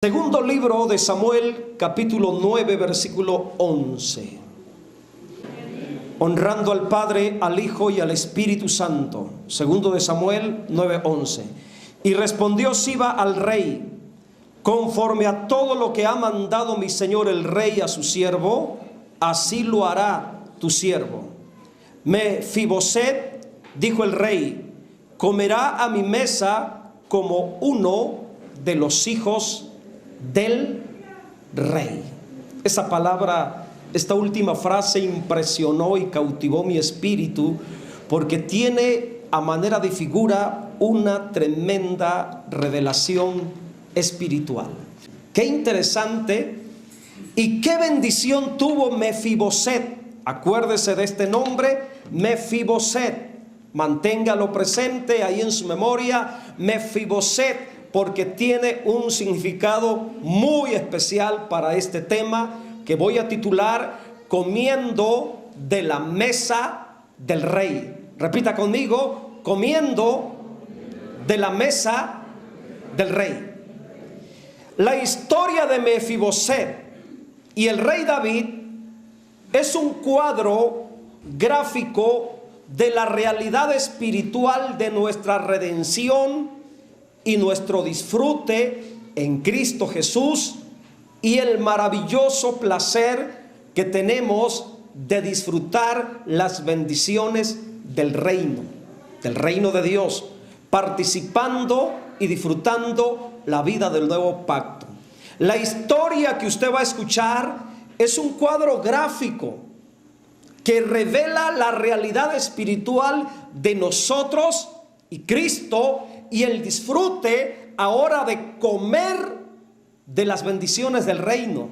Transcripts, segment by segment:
Segundo libro de Samuel, capítulo 9, versículo 11. Honrando al Padre, al Hijo y al Espíritu Santo. Segundo de Samuel 9:11. Y respondió Siba al rey: conforme a todo lo que ha mandado mi señor el rey a su siervo, así lo hará tu siervo. Mefiboset, dijo el rey, comerá a mi mesa como uno de los hijos del rey. Esa palabra, esta última frase impresionó y cautivó mi espíritu, porque tiene a manera de figura una tremenda revelación espiritual. Qué interesante y qué bendición tuvo Mefiboset. Acuérdese de este nombre, Mefiboset. Manténgalo presente ahí en su memoria, Mefiboset, porque tiene un significado muy especial para este tema que voy a titular Comiendo de la mesa del rey. Repita conmigo: comiendo de la mesa del rey. La historia de Mefiboset y el rey David es un cuadro gráfico de la realidad espiritual de nuestra redención y nuestro disfrute en Cristo Jesús, y el maravilloso placer que tenemos de disfrutar las bendiciones del reino de Dios, participando y disfrutando la vida del nuevo pacto. La historia que usted va a escuchar es un cuadro gráfico que revela la realidad espiritual de nosotros y Cristo, y el disfrute ahora de comer de las bendiciones del reino,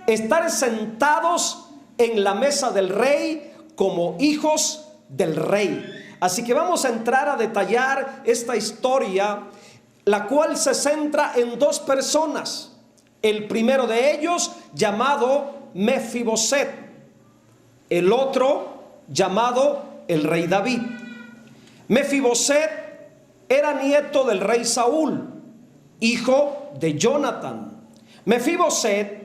estar sentados en la mesa del rey como hijos del rey. Así que vamos a entrar a detallar esta historia, la cual se centra en dos personas. El primero de ellos llamado Mefiboset, el otro llamado el rey David. Mefiboset era nieto del rey Saúl, hijo de Jonatán. Mefiboset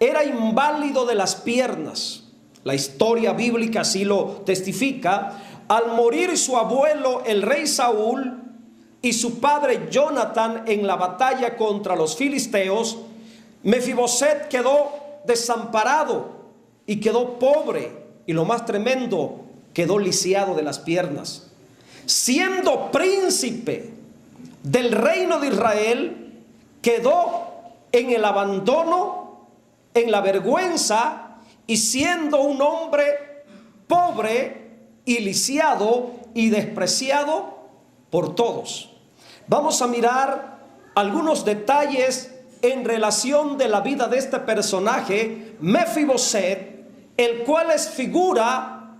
era inválido de las piernas. La historia bíblica así lo testifica. Al morir su abuelo, el rey Saúl, y su padre Jonatán en la batalla contra los filisteos, Mefiboset quedó desamparado y quedó pobre, y lo más tremendo, quedó lisiado de las piernas. Siendo príncipe del reino de Israel, quedó en el abandono, en la vergüenza, y siendo un hombre pobre y lisiado y despreciado por todos. Vamos a mirar algunos detalles en relación de la vida de este personaje, Mefiboset, el cual es figura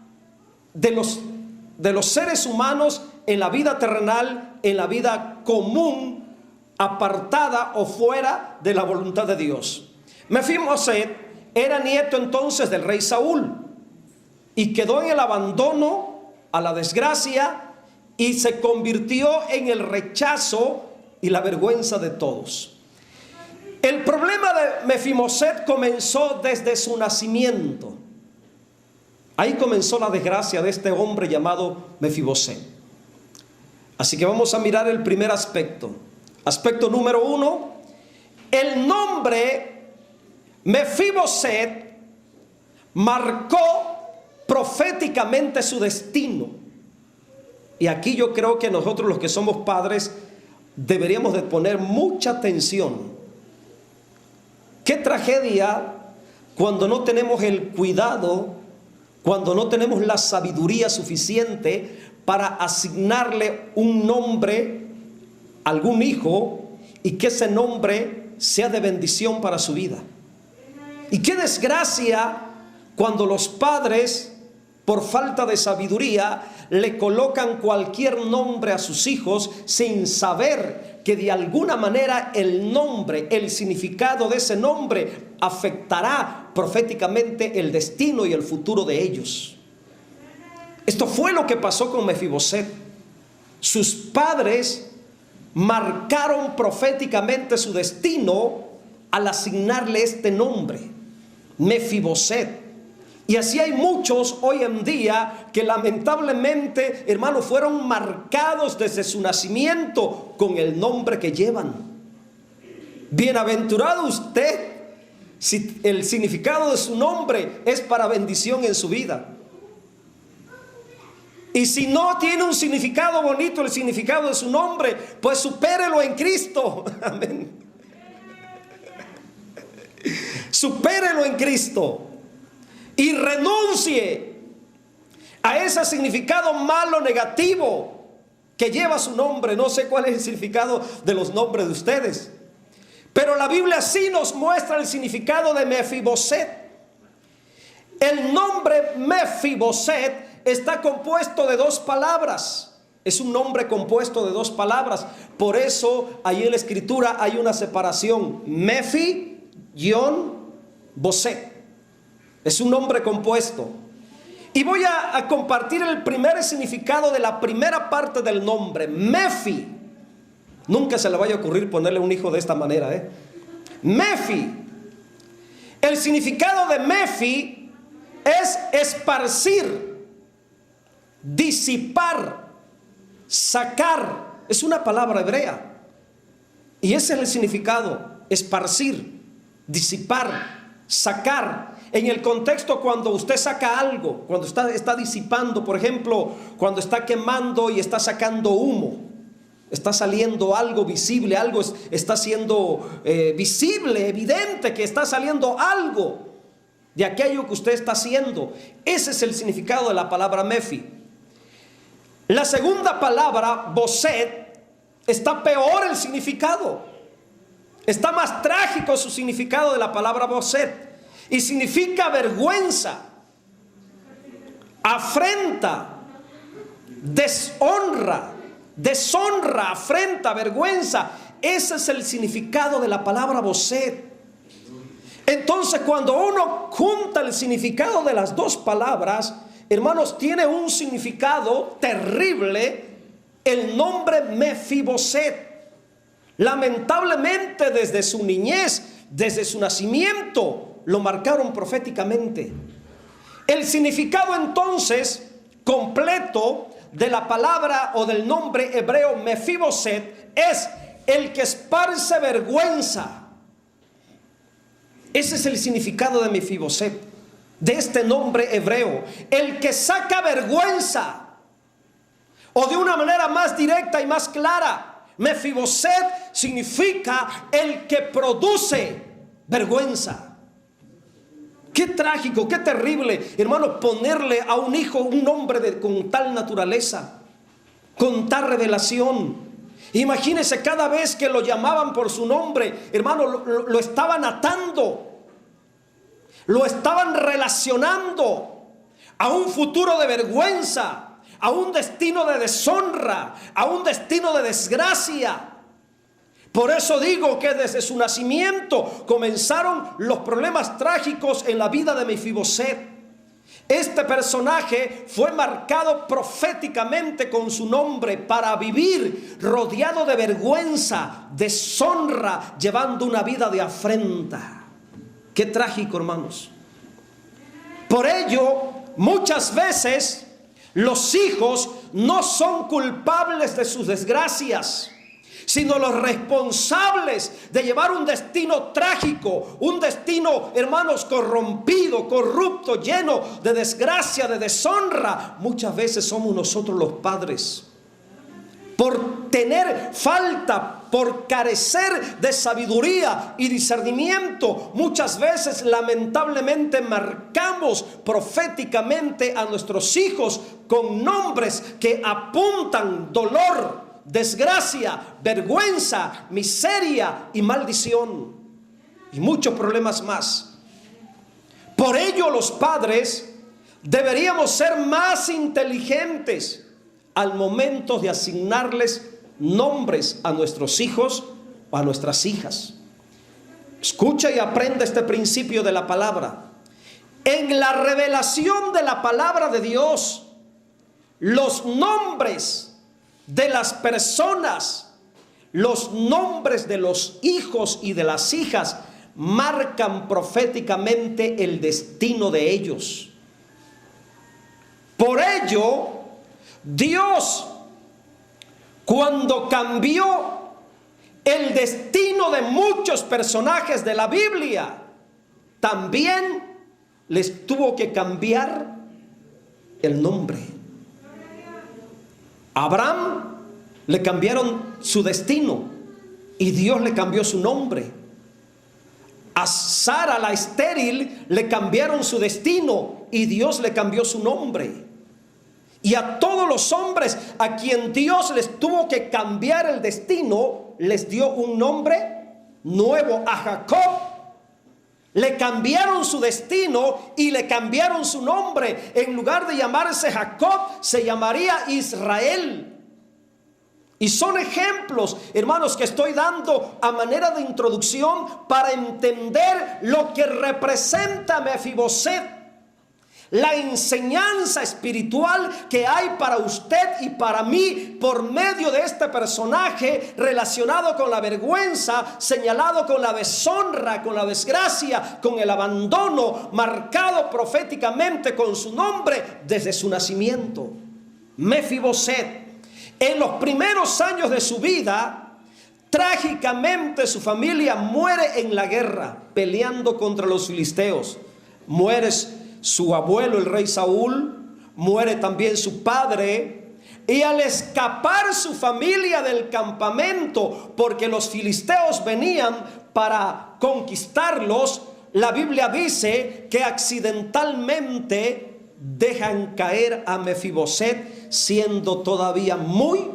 de los seres humanos en la vida terrenal, en la vida común, apartada o fuera de la voluntad de Dios. Mefiboset era nieto entonces del rey Saúl y quedó en el abandono, a la desgracia, y se convirtió en el rechazo y la vergüenza de todos. El problema de Mefiboset comenzó desde su nacimiento. Ahí comenzó la desgracia de este hombre llamado Mefiboset. Así que vamos a mirar el primer aspecto. Aspecto número 1. El nombre Mefiboset marcó proféticamente su destino. Y aquí yo creo que nosotros, los que somos padres, deberíamos de poner mucha atención. Qué tragedia cuando no tenemos el cuidado, cuando no tenemos la sabiduría suficiente para asignarle un nombre a algún hijo y que ese nombre sea de bendición para su vida. Y qué desgracia cuando los padres, por falta de sabiduría, le colocan cualquier nombre a sus hijos sin saber que de alguna manera el nombre, el significado de ese nombre afectará proféticamente el destino y el futuro de ellos. Esto fue lo que pasó con Mefiboset. Sus padres marcaron proféticamente su destino al asignarle este nombre, Mefiboset. Y así hay muchos hoy en día que lamentablemente, hermanos, fueron marcados desde su nacimiento con el nombre que llevan. Bienaventurado usted si el significado de su nombre es para bendición en su vida. Y si no tiene un significado bonito el significado de su nombre, pues supérelo en Cristo. Amén. Supérelo en Cristo. Y renuncie a ese significado malo, negativo que lleva su nombre. No sé cuál es el significado de los nombres de ustedes, pero la Biblia sí nos muestra el significado de Mefiboset. El nombre Mefiboset está compuesto de dos palabras. Es un nombre compuesto de dos palabras. Por eso ahí en la escritura hay una separación. Mefi-Boset. Es un nombre compuesto. Y voy a compartir el primer significado de la primera parte del nombre, Mefi. Nunca se le vaya a ocurrir ponerle un hijo de esta manera, Mefi. El significado de Mefi es esparcir, disipar, sacar. Es una palabra hebrea. Y ese es el significado, esparcir, disipar, sacar. En el contexto cuando usted saca algo, cuando está disipando, por ejemplo, cuando está quemando y está sacando humo, está saliendo algo visible, algo está siendo visible, evidente que está saliendo algo de aquello que usted está haciendo. Ese es el significado de la palabra Mefi. La segunda palabra, Boset, está peor el significado. Está más trágico su significado de la palabra Boset. Y significa vergüenza, afrenta, deshonra, afrenta, vergüenza. Ese es el significado de la palabra Boset. Entonces, cuando uno junta el significado de las dos palabras, hermanos, tiene un significado terrible el nombre Mefiboset. Lamentablemente, desde su niñez, desde su nacimiento, lo marcaron proféticamente. El significado entonces completo de la palabra o del nombre hebreo Mefiboset es el que esparce vergüenza. Ese es el significado de Mefiboset, de este nombre hebreo, el que saca vergüenza. O de una manera más directa y más clara, Mefiboset significa el que produce vergüenza. Qué trágico, qué terrible, hermano, ponerle a un hijo un nombre con tal naturaleza, con tal revelación. Imagínese cada vez que lo llamaban por su nombre, hermano, lo estaban atando, lo estaban relacionando a un futuro de vergüenza, a un destino de deshonra, a un destino de desgracia. Por eso digo que desde su nacimiento comenzaron los problemas trágicos en la vida de Mefiboset. Este personaje fue marcado proféticamente con su nombre para vivir rodeado de vergüenza, deshonra, llevando una vida de afrenta. Qué trágico, hermanos. Por ello, muchas veces los hijos no son culpables de sus desgracias, sino los responsables de llevar un destino trágico, un destino, hermanos, corrompido, corrupto, lleno de desgracia, de deshonra. Muchas veces somos nosotros los padres. Por tener falta, por carecer de sabiduría y discernimiento, muchas veces lamentablemente marcamos proféticamente a nuestros hijos con nombres que apuntan dolor, desgracia, vergüenza, miseria y maldición, y muchos problemas más. Por ello, los padres deberíamos ser más inteligentes al momento de asignarles nombres a nuestros hijos o a nuestras hijas. Escucha y aprenda este principio de la palabra. En la revelación de la palabra de Dios, los nombres de las personas, los nombres de los hijos y de las hijas marcan proféticamente el destino de ellos. Por ello, Dios, cuando cambió el destino de muchos personajes de la Biblia, también les tuvo que cambiar el nombre. A Abraham le cambiaron su destino y Dios le cambió su nombre. A Sara, la estéril, le cambiaron su destino y Dios le cambió su nombre. Y a todos los hombres a quien Dios les tuvo que cambiar el destino, les dio un nombre nuevo. A Jacob le cambiaron su destino y le cambiaron su nombre. En lugar de llamarse Jacob, se llamaría Israel. Y son ejemplos, hermanos, que estoy dando a manera de introducción para entender lo que representa Mefiboset. La enseñanza espiritual que hay para usted y para mí por medio de este personaje relacionado con la vergüenza, señalado con la deshonra, con la desgracia, con el abandono, marcado proféticamente con su nombre desde su nacimiento. Mefiboset, en los primeros años de su vida, trágicamente su familia muere en la guerra, peleando contra los filisteos. Muere su abuelo, el rey Saúl, muere también su padre, y al escapar su familia del campamento, porque los filisteos venían para conquistarlos, la Biblia dice que accidentalmente dejan caer a Mefiboset siendo todavía muy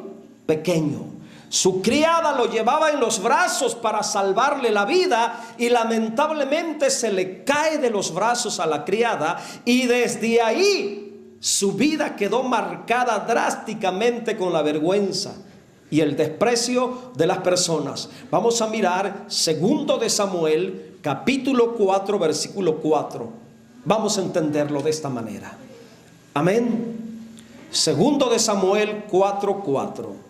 pequeño. Su criada lo llevaba en los brazos para salvarle la vida y lamentablemente se le cae de los brazos a la criada, y desde ahí su vida quedó marcada drásticamente con la vergüenza y el desprecio de las personas. Vamos a mirar 2 de Samuel, capítulo 4, versículo 4. Vamos a entenderlo de esta manera. Amén. 2 de Samuel 4:4.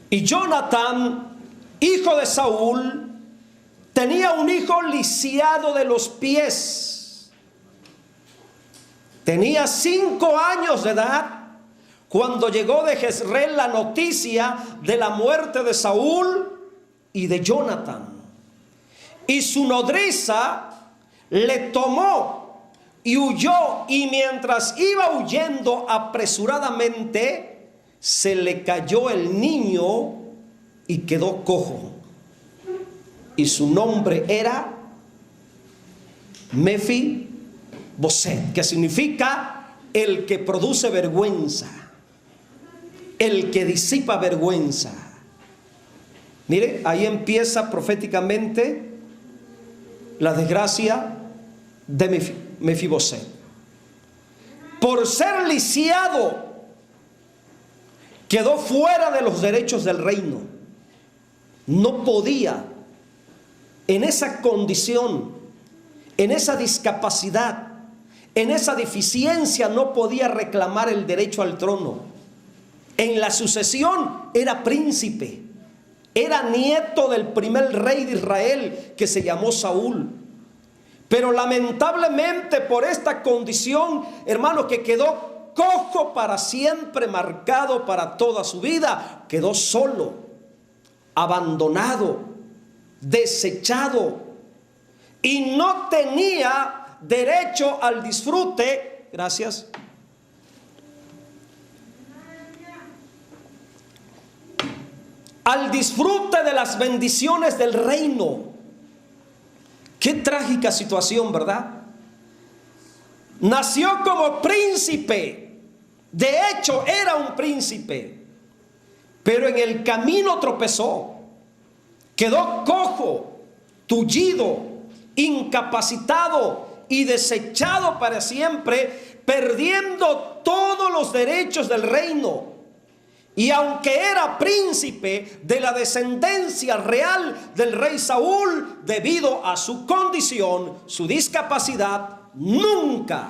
Y Jonatán, hijo de Saúl, tenía un hijo lisiado de los pies. Tenía 5 años de edad cuando llegó de Jezreel la noticia de la muerte de Saúl y de Jonatán. Y su nodriza le tomó y huyó, y mientras iba huyendo apresuradamente, se le cayó el niño y quedó cojo. Y su nombre era Mefiboset, que significa el que produce vergüenza, el que disipa vergüenza. Mire, ahí empieza proféticamente la desgracia de Mefiboset. Por ser lisiado, quedó fuera de los derechos del reino. No podía, en esa condición, en esa discapacidad, en esa deficiencia, no podía reclamar el derecho al trono. En la sucesión era príncipe, era nieto del primer rey de Israel, que se llamó Saúl. Pero lamentablemente, por esta condición, hermano, que quedó cojo para siempre, marcado para toda su vida, quedó solo, abandonado, desechado, y no tenía derecho al disfrute, gracias, al disfrute de las bendiciones del reino. Qué trágica situación, ¿verdad? Nació como príncipe, de hecho era un príncipe, pero en el camino tropezó, quedó cojo, tullido, incapacitado y desechado para siempre, perdiendo todos los derechos del reino. Y aunque era príncipe de la descendencia real del rey Saúl, debido a su condición, su discapacidad, nunca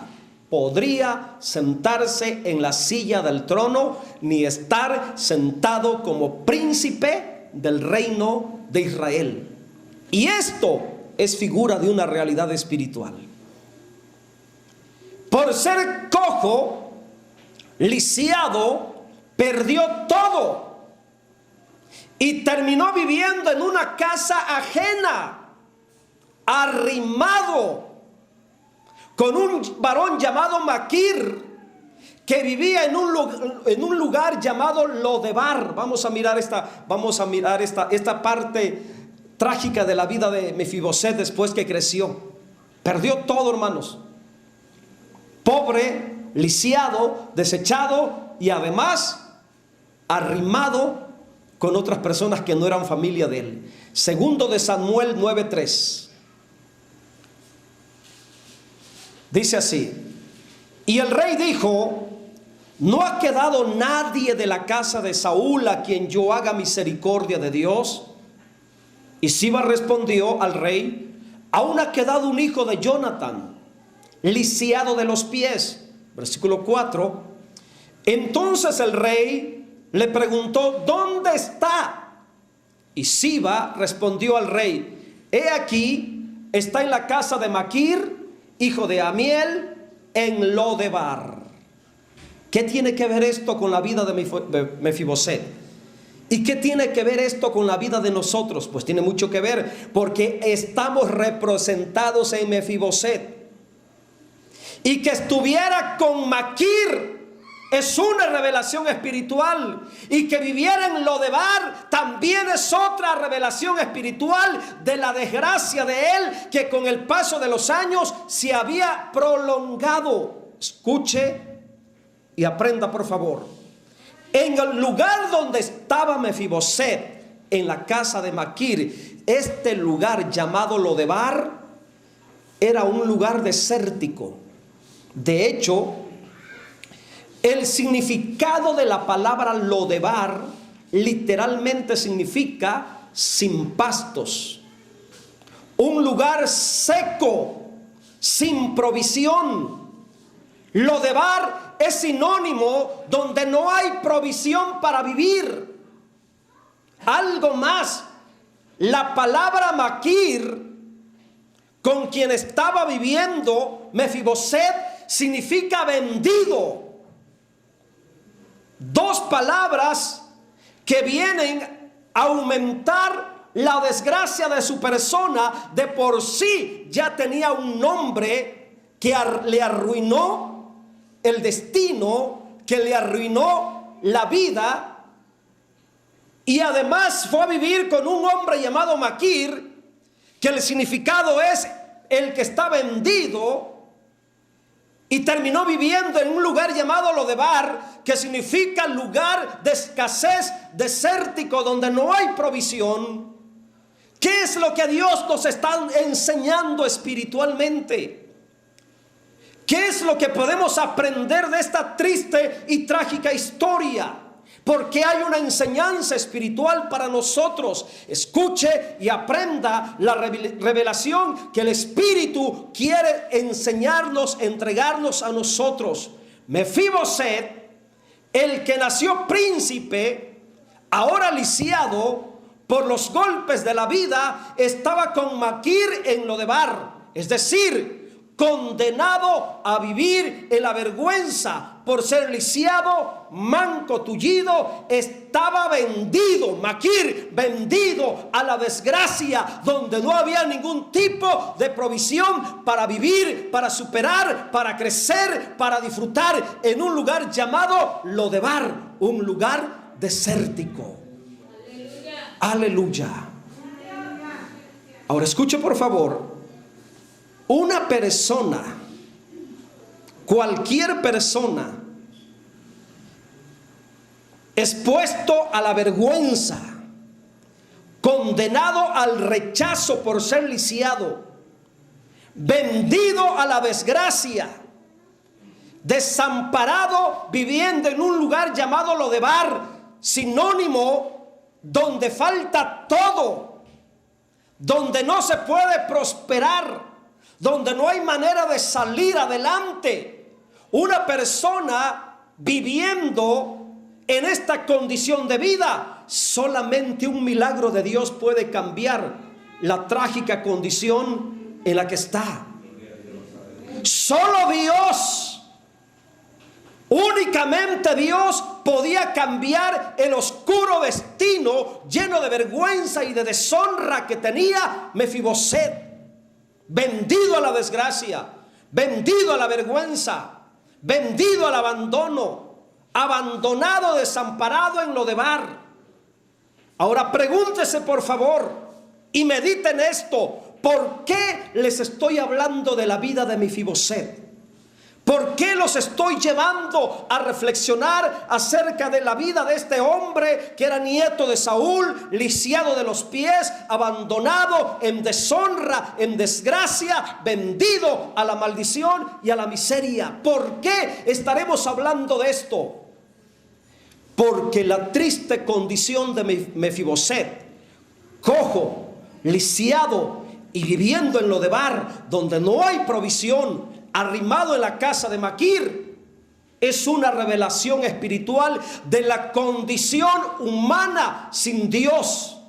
podría sentarse en la silla del trono, ni estar sentado como príncipe del reino de Israel. Y esto es figura de una realidad espiritual. Por ser cojo, lisiado, perdió todo y terminó viviendo en una casa ajena, arrimado con un varón llamado Maquir, que vivía en un lugar llamado Lodebar. Vamos a mirar esta parte trágica de la vida de Mefiboset después que creció. Perdió todo, hermanos. Pobre, lisiado, desechado y además arrimado con otras personas que no eran familia de él. Segundo de Samuel 9:3. Dice así: y el rey dijo: ¿no ha quedado nadie de la casa de Saúl a quien yo haga misericordia de Dios? Y Siba respondió al rey: aún ha quedado un hijo de Jonatán, lisiado de los pies. Versículo 4. Entonces el rey le preguntó: ¿dónde está? Y Siba respondió al rey: he aquí, está en la casa de Maquir, hijo de Amiel, en Lodebar. ¿Qué tiene que ver esto con la vida de Mefiboset? ¿Y qué tiene que ver esto con la vida de nosotros? Pues tiene mucho que ver, porque estamos representados en Mefiboset. Y que estuviera con Maquir es una revelación espiritual, y que viviera en Lodebar también es otra revelación espiritual de la desgracia de él, que con el paso de los años se había prolongado. Escuche y aprenda, por favor. En el lugar donde estaba Mefiboset, en la casa de Maquir, este lugar llamado Lodebar era un lugar desértico. De hecho, el significado de la palabra Lodebar literalmente significa sin pastos. Un lugar seco, sin provisión. Lodebar es sinónimo donde no hay provisión para vivir. Algo más, la palabra Maquir, con quien estaba viviendo Mefiboset, significa vendido. Dos palabras que vienen a aumentar la desgracia de su persona. De por sí ya tenía un nombre que le arruinó el destino, que le arruinó la vida, y además fue a vivir con un hombre llamado Maquir, que el significado es el que está vendido. Y terminó viviendo en un lugar llamado Lodebar, que significa lugar de escasez, desértico, donde no hay provisión. ¿Qué es lo que Dios nos está enseñando espiritualmente? ¿Qué es lo que podemos aprender de esta triste y trágica historia? Porque hay una enseñanza espiritual para nosotros. Escuche y aprenda la revelación que el Espíritu quiere enseñarnos, entregarnos a nosotros. Mefiboset, el que nació príncipe, ahora lisiado por los golpes de la vida, estaba con Maquir en Lodebar, es decir, condenado a vivir en la vergüenza por ser lisiado, manco, tullido. Estaba vendido, Maquir, vendido a la desgracia, donde no había ningún tipo de provisión para vivir, para superar, para crecer, para disfrutar, en un lugar llamado Lodebar, un lugar desértico. Aleluya. Ahora escuche, por favor. Una persona, cualquier persona, expuesto a la vergüenza, condenado al rechazo por ser lisiado, vendido a la desgracia, desamparado, viviendo en un lugar llamado Lodebar, sinónimo donde falta todo, donde no se puede prosperar, donde no hay manera de salir adelante. Una persona viviendo en esta condición de vida, solamente un milagro de Dios puede cambiar la trágica condición en la que está. Solo Dios, únicamente Dios podía cambiar el oscuro destino lleno de vergüenza y de deshonra que tenía Mefiboset, vendido a la desgracia, vendido a la vergüenza, vendido al abandono, abandonado, desamparado en Lodebar. Ahora pregúntese por favor y mediten esto: ¿por qué les estoy hablando de la vida de Mefiboset? ¿Por qué los estoy llevando a reflexionar acerca de la vida de este hombre que era nieto de Saúl, lisiado de los pies, abandonado, en deshonra, en desgracia, vendido a la maldición y a la miseria? ¿Por qué estaremos hablando de esto? Porque la triste condición de Mefiboset, cojo, lisiado y viviendo en Lodebar, donde no hay provisión, arrimado en la casa de Maquir, es una revelación espiritual de la condición humana sin Dios.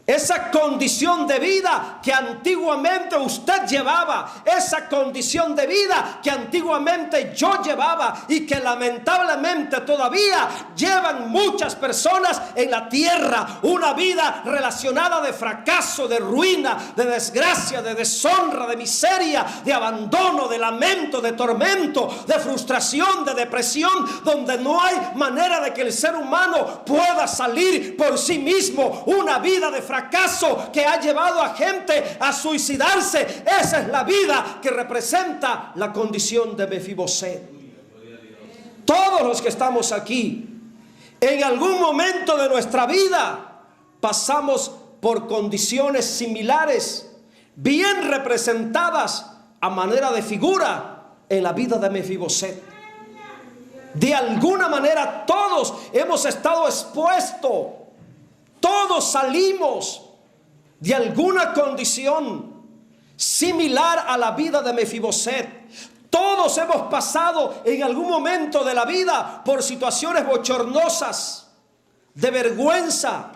Esa condición de vida que antiguamente usted llevaba, esa condición de vida que antiguamente yo llevaba y que lamentablemente todavía llevan muchas personas en la tierra, una vida relacionada de fracaso, de ruina, de desgracia, de deshonra, de miseria, de abandono, de lamento, de tormento, de frustración, de depresión, donde no hay manera de que el ser humano pueda salir por sí mismo, una vida de fracaso que ha llevado a gente a suicidarse. Esa es la vida que representa la condición de Mefiboset. Todos los que estamos aquí, en algún momento de nuestra vida, pasamos por condiciones similares, bien representadas a manera de figura en la vida de Mefiboset. De alguna manera todos hemos estado expuestos. Todos salimos de alguna condición similar a la vida de Mefiboset. Todos hemos pasado en algún momento de la vida por situaciones bochornosas, de vergüenza,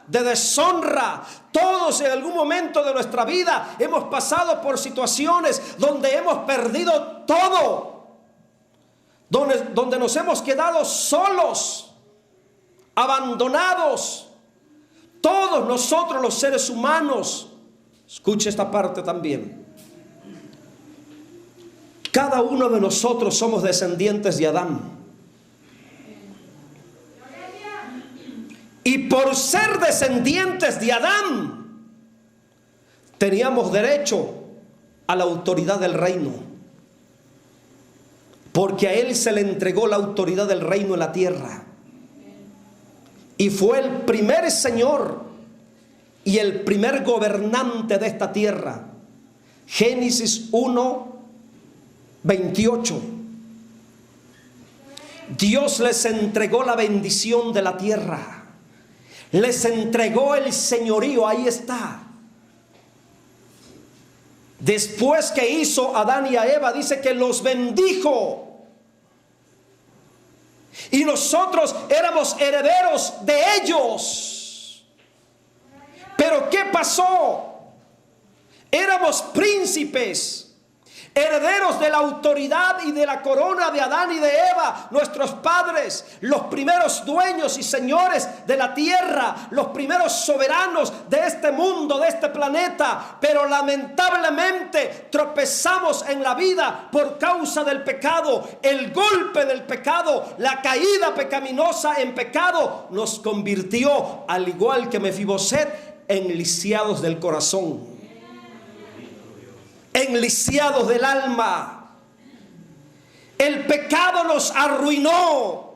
de deshonra. Todos en algún momento de nuestra vida hemos pasado por situaciones donde hemos perdido todo, donde nos hemos quedado solos, abandonados. Todos nosotros los seres humanos, escuche esta parte también, cada uno de nosotros somos descendientes de Adán. Y por ser descendientes de Adán, teníamos derecho a la autoridad del reino, porque a él se le entregó la autoridad del reino en la tierra. Y fue el primer señor y el primer gobernante de esta tierra. Génesis 1:28. Dios les entregó la bendición de la tierra. Les entregó el señorío, ahí está. Después que hizo a Adán y a Eva, dice que los bendijo. Y nosotros éramos herederos de ellos. Pero ¿qué pasó? Éramos príncipes, herederos de la autoridad y de la corona de Adán y de Eva, nuestros padres, los primeros dueños y señores de la tierra, los primeros soberanos de este mundo, de este planeta. Pero lamentablemente tropezamos en la vida por causa del pecado. El golpe del pecado, la caída pecaminosa en pecado, nos convirtió, al igual que Mefiboset, en lisiados del corazón, en lisiados del alma. El pecado nos arruinó.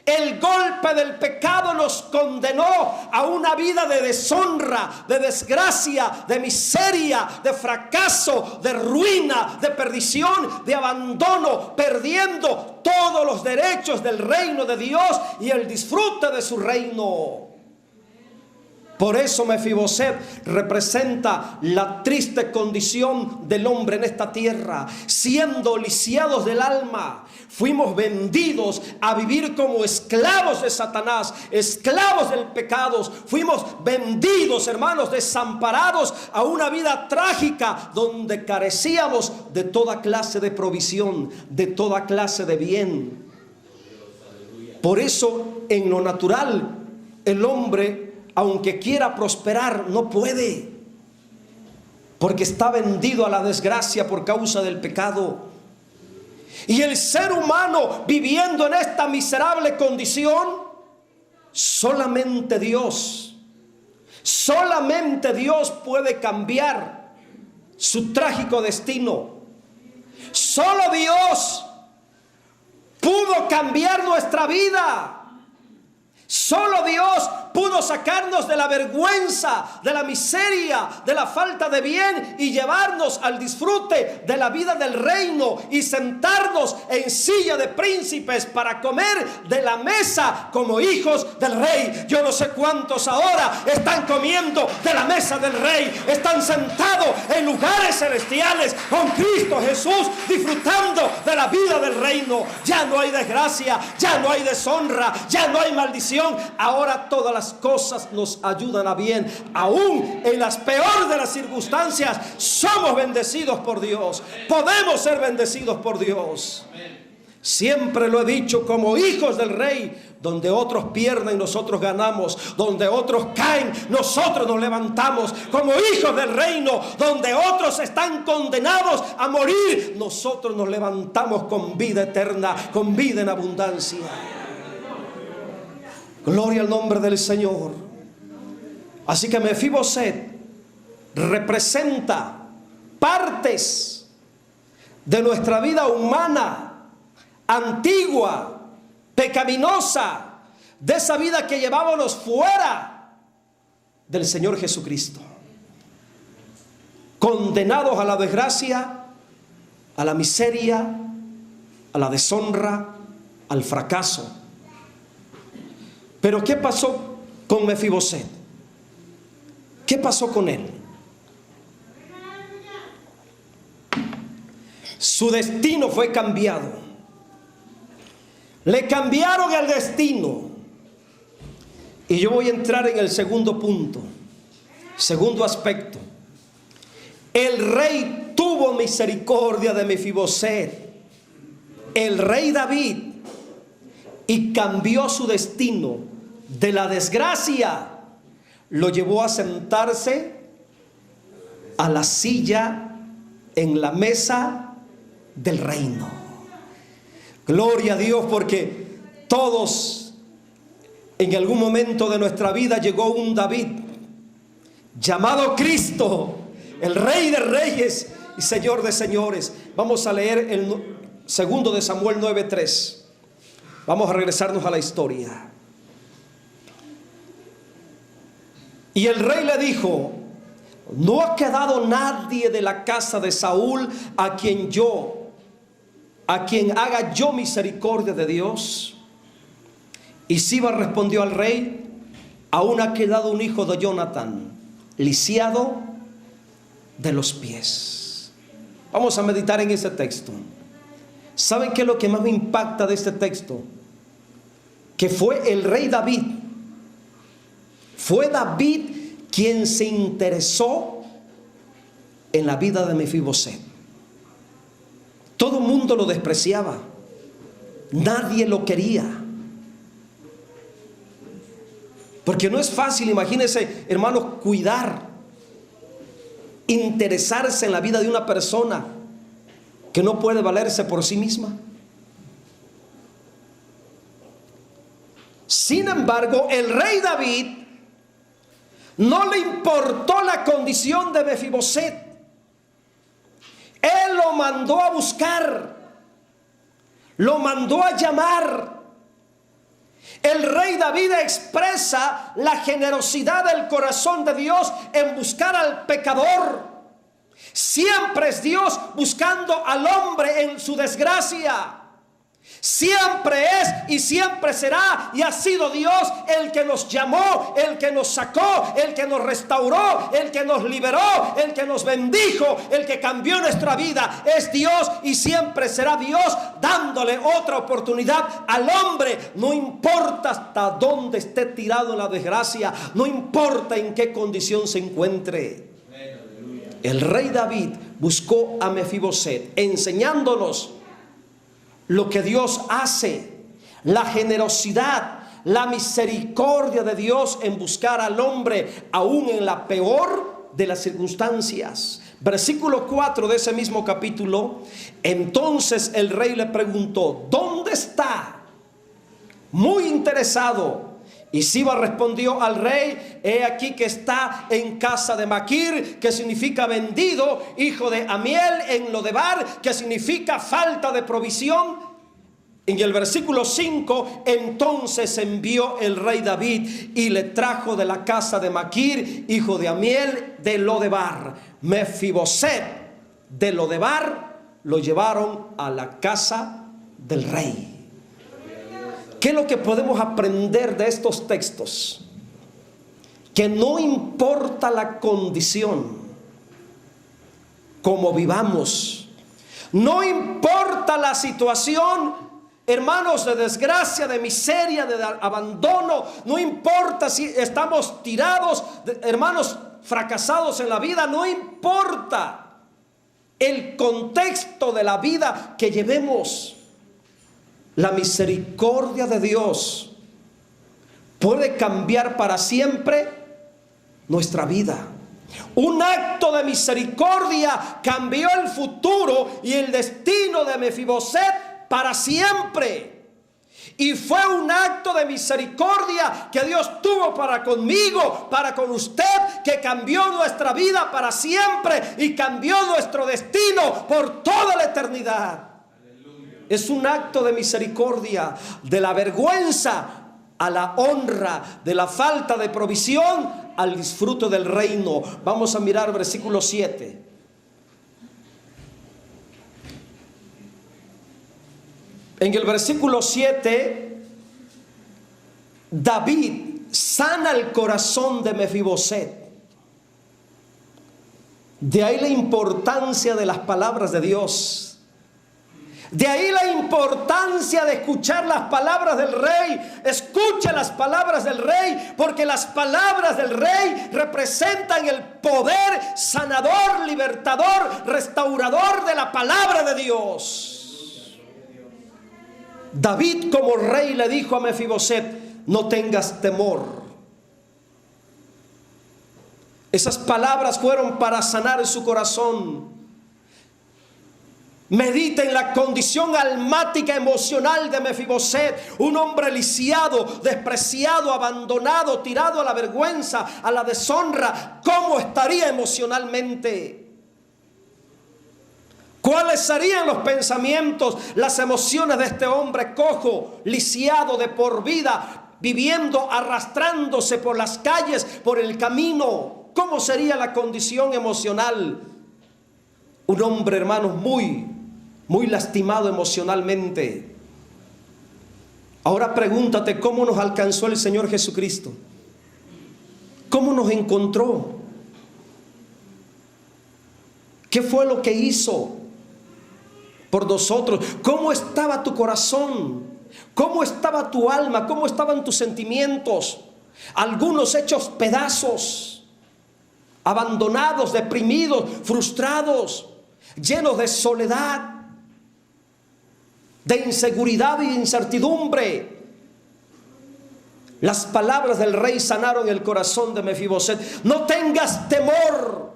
El golpe del pecado nos condenó a una vida de deshonra, de desgracia, de miseria, de fracaso, de ruina, de perdición, de abandono, perdiendo todos los derechos del reino de Dios y el disfrute de su reino. Por eso Mefiboset representa la triste condición del hombre en esta tierra. Siendo lisiados del alma, fuimos vendidos a vivir como esclavos de Satanás, esclavos del pecado. Fuimos vendidos, hermanos, desamparados a una vida trágica donde carecíamos de toda clase de provisión, de toda clase de bien. Por eso, en lo natural, el hombre, aunque quiera prosperar, no puede, porque está vendido a la desgracia por causa del pecado. Y el ser humano viviendo en esta miserable condición, solamente Dios puede cambiar su trágico destino. Solo Dios pudo cambiar nuestra vida. Solo Dios pudo sacarnos de la vergüenza, de la miseria, de la falta de bien y llevarnos al disfrute de la vida del reino y sentarnos en silla de príncipes para comer de la mesa como hijos del rey. Yo no sé cuántos ahora están comiendo de la mesa del rey, están sentados en lugares celestiales con Cristo Jesús, disfrutando de la vida del reino. Ya no hay desgracia, ya no hay deshonra, ya no hay maldición. Ahora todas las cosas nos ayudan a bien. Aún en las peores de las circunstancias somos bendecidos por Dios. Podemos ser bendecidos por Dios. Siempre lo he dicho, como hijos del rey, donde otros pierden, nosotros ganamos. Donde otros caen, nosotros nos levantamos. Como hijos del reino, donde otros están condenados a morir, nosotros nos levantamos con vida eterna, con vida en abundancia. Gloria al nombre del Señor. Así que Mefiboset representa partes de nuestra vida humana, antigua, pecaminosa, de esa vida que llevábamos fuera del Señor Jesucristo, condenados a la desgracia, a la miseria, a la deshonra, al fracaso. Pero ¿qué pasó con Mefiboset? ¿Qué pasó con él? Su destino fue cambiado. Le cambiaron el destino. Y yo voy a entrar en el segundo punto, segundo aspecto. El rey tuvo misericordia de Mefiboset, el rey David, y cambió su destino. De la desgracia lo llevó a sentarse a la silla en la mesa del reino. Gloria a Dios, porque todos en algún momento de nuestra vida llegó un David llamado Cristo, el Rey de Reyes y Señor de Señores. Vamos a leer el segundo de Samuel 9:3. Vamos a regresarnos a la historia. Y el rey le dijo: no ha quedado nadie de la casa de Saúl a quien haga yo misericordia de Dios. Y Siba respondió al rey: aún ha quedado un hijo de Jonatán, lisiado de los pies. Vamos a meditar en ese texto. ¿Saben qué es lo que más me impacta de este texto? Que fue el rey David. Fue David quien se interesó en la vida de Mefiboset. Todo el mundo lo despreciaba. Nadie lo quería. Porque no es fácil, imagínense, hermanos, cuidar, interesarse en la vida de una persona que no puede valerse por sí misma. Sin embargo, el rey David no le importó la condición de Mefiboset. Él lo mandó a buscar, lo mandó a llamar. El rey David expresa la generosidad del corazón de Dios en buscar al pecador. Siempre es Dios buscando al hombre en su desgracia. Siempre es y siempre será y ha sido Dios el que nos llamó, el que nos sacó, el que nos restauró, el que nos liberó, el que nos bendijo, el que cambió nuestra vida. Es Dios y siempre será Dios, dándole otra oportunidad al hombre. No importa hasta dónde esté tirado en la desgracia, no importa en qué condición se encuentre. El rey David buscó a Mefiboset, enseñándonos lo que Dios hace, la generosidad, la misericordia de Dios en buscar al hombre aún en la peor de las circunstancias. Versículo 4 de ese mismo capítulo: entonces el rey le preguntó, ¿dónde está? Muy interesado. Y Siba respondió al rey: he aquí que está en casa de Maquir, que significa vendido, hijo de Amiel, en Lodebar, que significa falta de provisión. En el versículo 5, entonces envió el rey David y le trajo de la casa de Maquir, hijo de Amiel, de Lodebar. Mefiboset de Lodebar lo llevaron a la casa del rey. ¿Qué es lo que podemos aprender de estos textos? Que no importa la condición, como vivamos, no importa la situación, hermanos, de desgracia, de miseria, de abandono, no importa si estamos tirados, hermanos, fracasados en la vida, no importa el contexto de la vida que llevemos. La misericordia de Dios puede cambiar para siempre nuestra vida. Un acto de misericordia cambió el futuro y el destino de Mefiboset para siempre. Y fue un acto de misericordia que Dios tuvo para conmigo, para con usted, que cambió nuestra vida para siempre y cambió nuestro destino por toda la eternidad. Es un acto de misericordia, de la vergüenza a la honra, de la falta de provisión al disfrute del reino. Vamos a mirar versículo 7. En el versículo 7, David sana el corazón de Mefiboset. De ahí la importancia de las palabras de Dios. De ahí la importancia de escuchar las palabras del rey. Escucha las palabras del rey, porque las palabras del rey representan el poder sanador, libertador, restaurador de la palabra de Dios. David, como rey, le dijo a Mefiboset: no tengas temor. Esas palabras fueron para sanar su corazón. Medita en la condición almática emocional de Mefiboset, un hombre lisiado, despreciado, abandonado, tirado a la vergüenza, a la deshonra. ¿Cómo estaría emocionalmente? ¿Cuáles serían los pensamientos, las emociones de este hombre cojo, lisiado de por vida, viviendo, arrastrándose por las calles, por el camino? ¿Cómo sería la condición emocional? Un hombre, hermanos, muy lastimado emocionalmente. Ahora pregúntate, ¿cómo nos alcanzó el Señor Jesucristo? ¿Cómo nos encontró? ¿Qué fue lo que hizo por nosotros? ¿Cómo estaba tu corazón? ¿Cómo estaba tu alma? ¿Cómo estaban tus sentimientos? Algunos hechos pedazos, abandonados, deprimidos, frustrados, llenos de soledad, de inseguridad y incertidumbre. Las palabras del rey sanaron el corazón de Mefiboset. No tengas temor,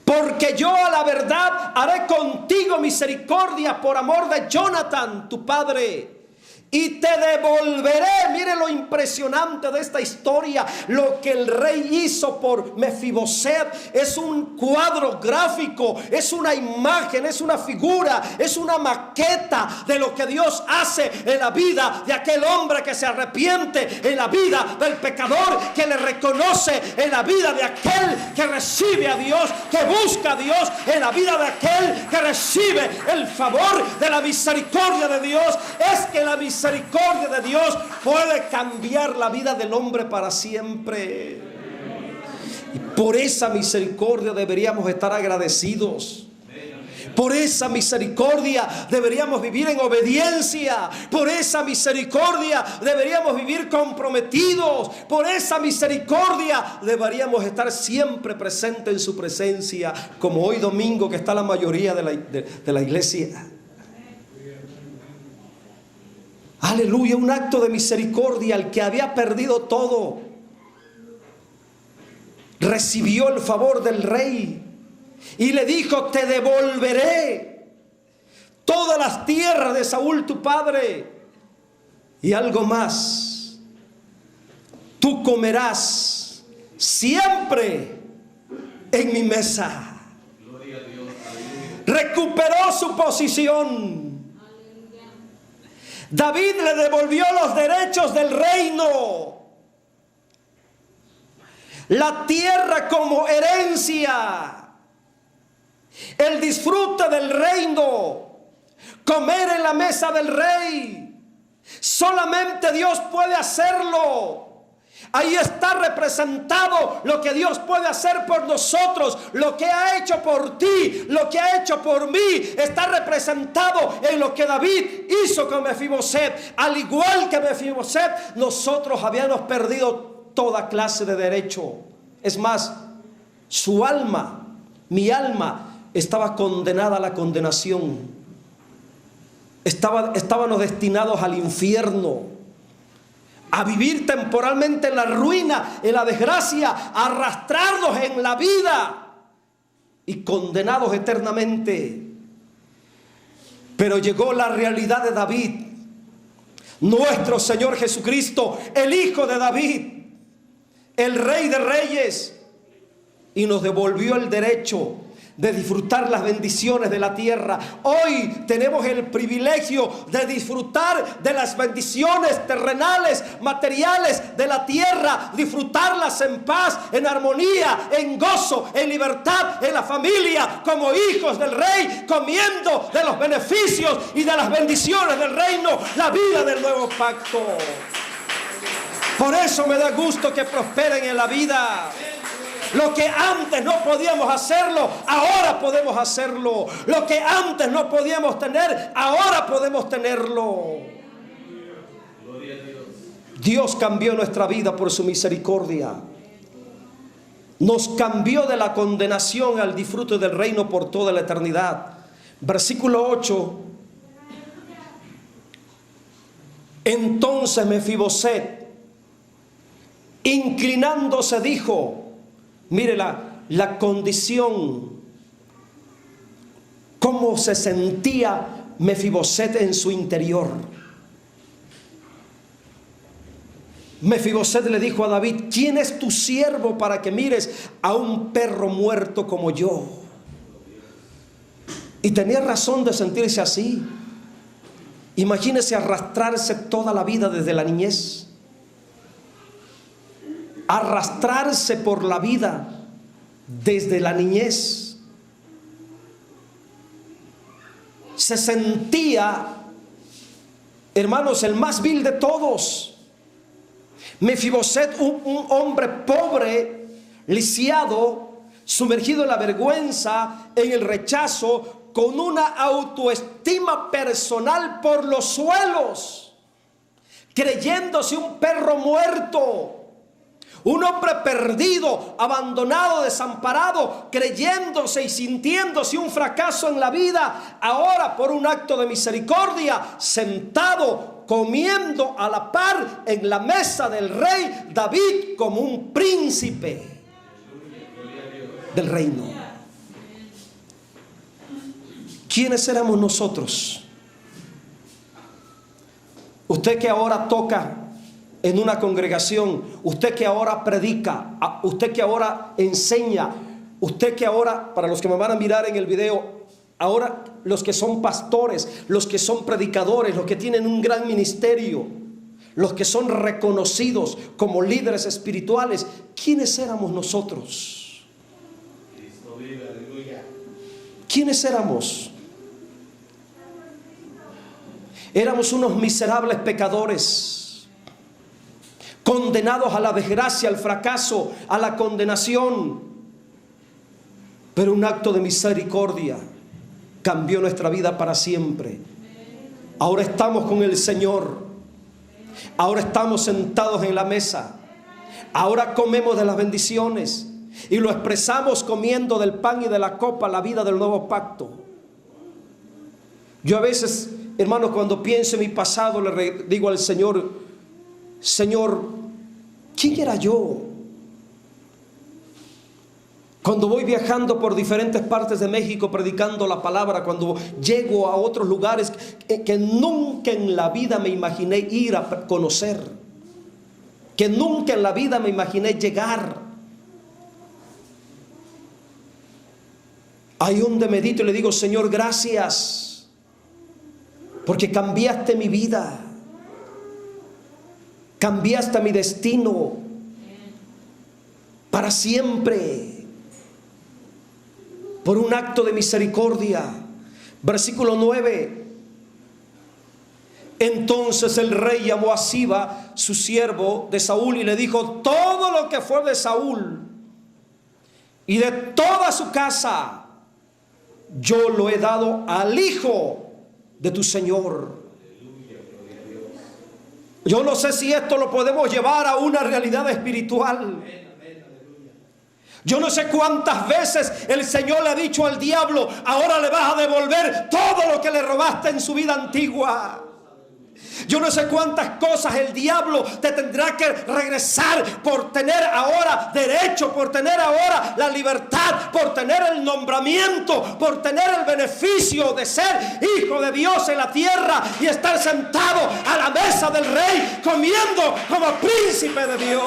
porque yo a la verdad haré contigo misericordia por amor de Jonathan, tu padre, y te devolveré. Mire lo impresionante de esta historia. Lo que el rey hizo por Mefiboset es un cuadro gráfico, es una imagen, es una figura, es una maqueta de lo que Dios hace en la vida de aquel hombre que se arrepiente, en la vida del pecador que le reconoce, en la vida de aquel que recibe a Dios, que busca a Dios, en la vida de aquel que recibe el favor de la misericordia de Dios. Es que la misericordia de Dios puede cambiar la vida del hombre para siempre. Y por esa misericordia deberíamos estar agradecidos. Por esa misericordia deberíamos vivir en obediencia. Por esa misericordia deberíamos vivir comprometidos. Por esa misericordia deberíamos estar siempre presentes en su presencia, como hoy domingo que está la mayoría de la iglesia. Aleluya, un acto de misericordia. El que había perdido todo recibió el favor del rey y le dijo: te devolveré todas las tierras de Saúl tu padre, y algo más, tú comerás siempre en mi mesa. Recuperó su posición. David le devolvió los derechos del reino, la tierra como herencia, el disfrute del reino, comer en la mesa del rey. Solamente Dios puede hacerlo. Ahí está representado lo que Dios puede hacer por nosotros. Lo que ha hecho por ti, lo que ha hecho por mí, está representado en lo que David hizo con Mefiboset. Al igual que Mefiboset, nosotros habíamos perdido toda clase de derecho. Es más, su alma, mi alma, estaba condenada a la condenación. Estábamos destinados al infierno, a vivir temporalmente en la ruina, en la desgracia, a arrastrarnos en la vida y condenados eternamente. Pero llegó la realidad de David, nuestro Señor Jesucristo, el Hijo de David, el Rey de Reyes, y nos devolvió el derecho de disfrutar las bendiciones de la tierra. Hoy tenemos el privilegio de disfrutar de las bendiciones terrenales, materiales de la tierra, disfrutarlas en paz, en armonía, en gozo, en libertad, en la familia, como hijos del Rey, comiendo de los beneficios y de las bendiciones del reino, la vida del nuevo pacto. Por eso me da gusto que prosperen en la vida. Lo que antes no podíamos hacerlo, ahora podemos hacerlo. Lo que antes no podíamos tener, ahora podemos tenerlo. Dios cambió nuestra vida por su misericordia. Nos cambió de la condenación al disfrute del reino por toda la eternidad. Versículo 8. Entonces Mefiboset, inclinándose, dijo, mire la condición, cómo se sentía Mefiboset en su interior. Mefiboset le dijo a David: ¿quién es tu siervo para que mires a un perro muerto como yo? Y tenía razón de sentirse así. Imagínese arrastrarse toda la vida desde la niñez. Arrastrarse por la vida desde la niñez. Se sentía, hermanos, el más vil de todos. Mefiboset, un hombre pobre, lisiado, sumergido en la vergüenza, en el rechazo, con una autoestima personal por los suelos, creyéndose un perro muerto. Un hombre perdido, abandonado, desamparado, creyéndose y sintiéndose un fracaso en la vida. Ahora, por un acto de misericordia, sentado, comiendo a la par en la mesa del rey David como un príncipe del reino. ¿Quiénes éramos nosotros? Usted que ahora toca en una congregación, usted que ahora predica, usted que ahora enseña, usted que ahora, para los que me van a mirar en el video, ahora los que son pastores, los que son predicadores, los que tienen un gran ministerio, los que son reconocidos como líderes espirituales, ¿quiénes éramos nosotros? ¿Quiénes éramos? Éramos unos miserables pecadores, condenados a la desgracia, al fracaso, a la condenación. Pero un acto de misericordia cambió nuestra vida para siempre. Ahora estamos con el Señor. Ahora estamos sentados en la mesa. Ahora comemos de las bendiciones y lo expresamos comiendo del pan y de la copa, la vida del nuevo pacto. Yo a veces, hermanos, cuando pienso en mi pasado, le digo al Señor: Señor, ¿quién era yo? Cuando voy viajando por diferentes partes de México predicando la palabra, cuando llego a otros lugares que nunca en la vida me imaginé ir a conocer, que nunca en la vida me imaginé llegar, ahí donde medito y le digo: Señor, gracias, porque cambiaste mi vida, cambiaste mi destino para siempre, por un acto de misericordia. Versículo 9. Entonces el rey llamó a Siba, su siervo de Saúl, y le dijo: todo lo que fue de Saúl y de toda su casa, yo lo he dado al hijo de tu señor. Yo no sé si esto lo podemos llevar a una realidad espiritual. Yo no sé cuántas veces el Señor le ha dicho al diablo: ahora le vas a devolver todo lo que le robaste en su vida antigua. Yo no sé cuántas cosas el diablo te tendrá que regresar por tener ahora derecho, por tener ahora la libertad, por tener el nombramiento, por tener el beneficio de ser hijo de Dios en la tierra y estar sentado a la mesa del rey comiendo como príncipe de Dios.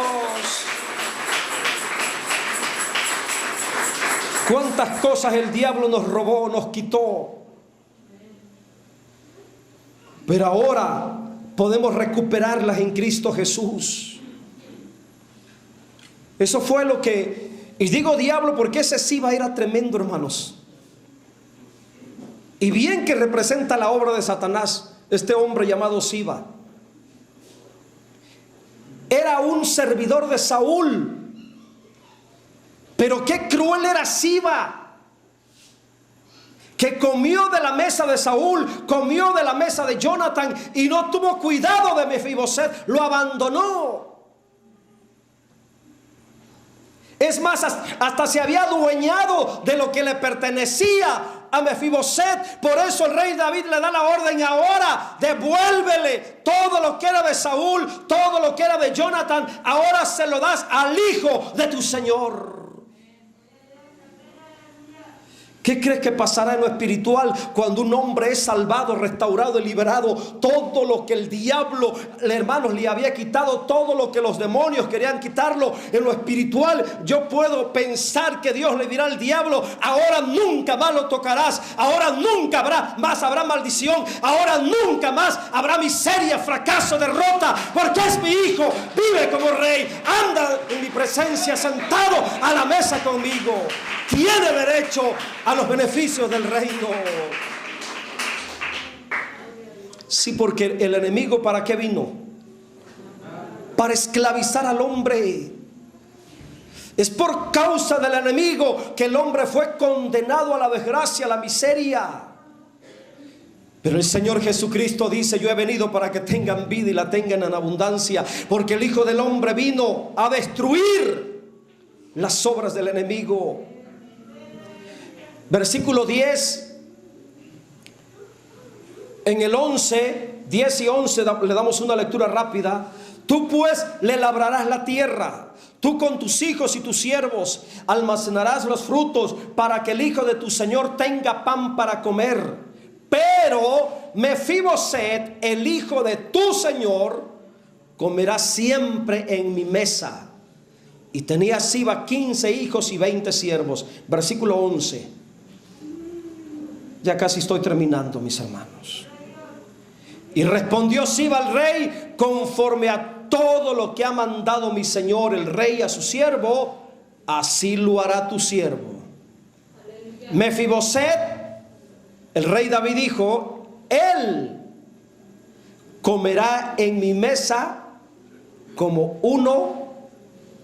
Cuántas cosas el diablo nos robó, nos quitó. Pero ahora podemos recuperarlas en Cristo Jesús. Eso fue lo que... Y digo diablo porque ese Siba era tremendo, hermanos. Y bien que representa la obra de Satanás, este hombre llamado Siba. Era un servidor de Saúl. Pero qué cruel era Siba, que comió de la mesa de Saúl, comió de la mesa de Jonathan y no tuvo cuidado de Mefiboset, lo abandonó. Es más, hasta se había adueñado de lo que le pertenecía a Mefiboset. Por eso el rey David le da la orden: ahora devuélvele todo lo que era de Saúl, todo lo que era de Jonathan, ahora se lo das al hijo de tu señor. ¿Qué crees que pasará en lo espiritual cuando un hombre es salvado, restaurado y liberado? Todo lo que el diablo, hermanos, le había quitado, todo lo que los demonios querían quitarlo en lo espiritual. Yo puedo pensar que Dios le dirá al diablo: ahora nunca más lo tocarás, ahora nunca más habrá maldición, ahora nunca más habrá miseria, fracaso, derrota, porque es mi hijo, vive como rey, anda en mi presencia sentado a la mesa conmigo, tiene derecho a los beneficios del reino. Sí, porque el enemigo, ¿para qué vino? Para esclavizar al hombre. Es por causa del enemigo que el hombre fue condenado a la desgracia, a la miseria. Pero el Señor Jesucristo dice: yo he venido para que tengan vida y la tengan en abundancia, porque el Hijo del Hombre vino a destruir las obras del enemigo. Versículo 10, en el 11, 10 y 11 le damos una lectura rápida. Tú pues le labrarás la tierra, tú con tus hijos y tus siervos almacenarás los frutos, para que el hijo de tu señor tenga pan para comer. Pero Mefiboset, el hijo de tu señor, comerá siempre en mi mesa. Y tenía Siba 15 hijos y 20 siervos. Versículo 11. Ya casi estoy terminando, mis hermanos. Y respondió Siba al rey: conforme a todo lo que ha mandado mi señor el rey a su siervo, así lo hará tu siervo. Mefiboset, el rey David dijo: él comerá en mi mesa como uno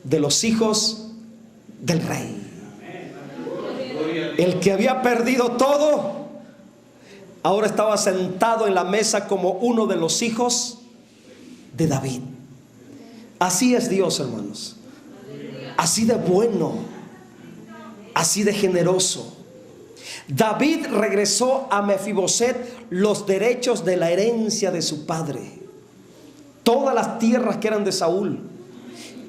de los hijos del rey. El que había perdido todo, ahora estaba sentado en la mesa como uno de los hijos de David. Así es Dios, hermanos. Así de bueno, así de generoso. David regresó a Mefiboset los derechos de la herencia de su padre. Todas las tierras que eran de Saúl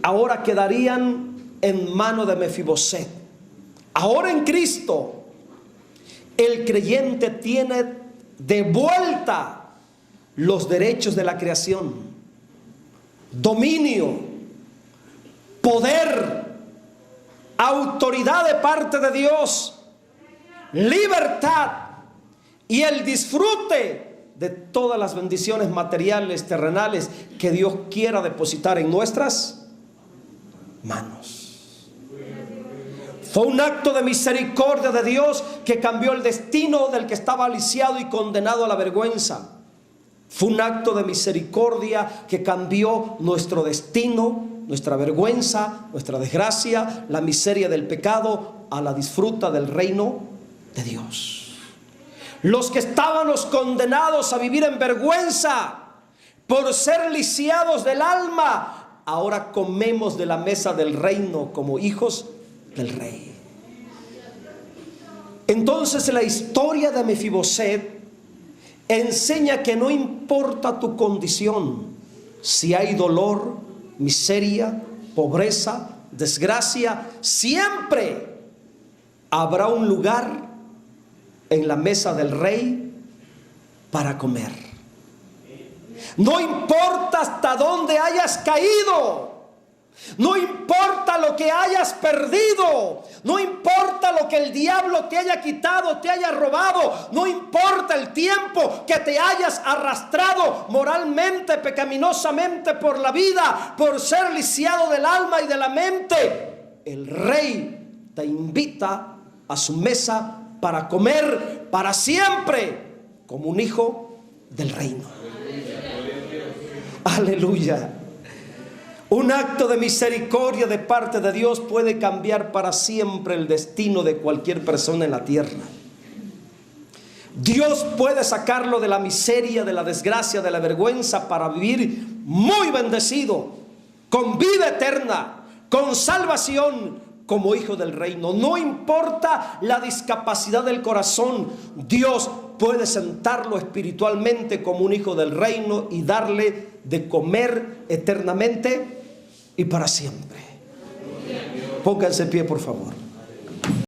ahora quedarían en mano de Mefiboset. Ahora en Cristo, el creyente tiene de vuelta los derechos de la creación, dominio, poder, autoridad de parte de Dios, libertad y el disfrute de todas las bendiciones materiales, terrenales que Dios quiera depositar en nuestras manos. Fue un acto de misericordia de Dios que cambió el destino del que estaba lisiado y condenado a la vergüenza. Fue un acto de misericordia que cambió nuestro destino, nuestra vergüenza, nuestra desgracia, la miseria del pecado, a la disfruta del reino de Dios. Los que estábamos condenados a vivir en vergüenza por ser lisiados del alma, ahora comemos de la mesa del reino como hijos del rey. Entonces la historia de Mefiboset enseña que no importa tu condición, si hay dolor, miseria, pobreza, desgracia, siempre habrá un lugar en la mesa del rey para comer. No importa hasta dónde hayas caído, no importa lo que hayas perdido, no importa lo que el diablo te haya quitado, te haya robado, no importa el tiempo que te hayas arrastrado moralmente, pecaminosamente por la vida, por ser lisiado del alma y de la mente, el rey te invita a su mesa para comer para siempre como un hijo del reino. Aleluya. Un acto de misericordia de parte de Dios puede cambiar para siempre el destino de cualquier persona en la tierra. Dios puede sacarlo de la miseria, de la desgracia, de la vergüenza, para vivir muy bendecido, con vida eterna, con salvación, como hijo del reino. No importa la discapacidad del corazón, Dios puede sentarlo espiritualmente como un hijo del reino y darle de comer eternamente y para siempre. Pónganse en pie, por favor.